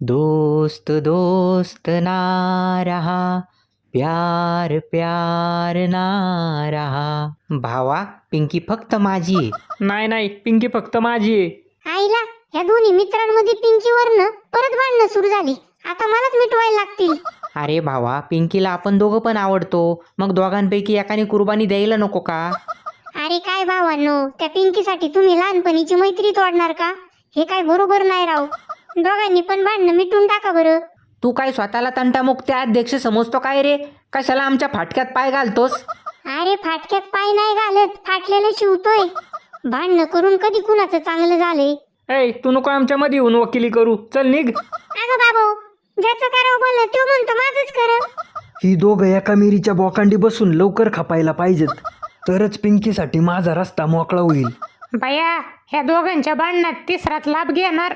दोस्त दोस्त ना रहा, प्यार प्यार ना रहा. भावा, पिंकी फक्त माझी आहे. नाही नाही, पिंकी फक्त माझी आहे. आईला ह्या दोन्ही मित्रांमध्ये पिंकीवरनं परत भांडणं सुरू झाली. आता मलाच मिटवायला लागतील. अरे भावा, पिंकीला आपण दोघं पण आवडतो, मग दोघांपैकी एकाने कुर्बानी द्यायला नको का? अरे काय भावांनो, त्या पिंकीसाठी तुम्ही लहानपणीची मैत्री तोडणार का? हे काय बरोबर नाही राव. दोघांनी पण भांडणं मिटून टाका बरं. तू काय स्वतःला तंटामुक्त अध्यक्ष समजतो काय रे? कशाला आमच्या फाटक्यात पाय घालतोस? अरे फाटक्यात पाय नाही घालत, फाटलेलं शिवतोय. भांडणं करून कधी कुणाचं चांगलं झालंय? ऐ, तू नको आमच्या मध्ये येऊन वकिली करू. चल निघ. अगं बाबू, ज्याचं करावं बोललं तो म्हणतो माझंच खरं. ही दोघं एका मिरीच्या बोकांडी बसून लवकर खपायला पाहिजेत, तरच पिंकीसाठी माझा रस्ता मोकळा होईल. बया, ह्या दोघांच्या भांडणात तिसराच लाभ घेणार.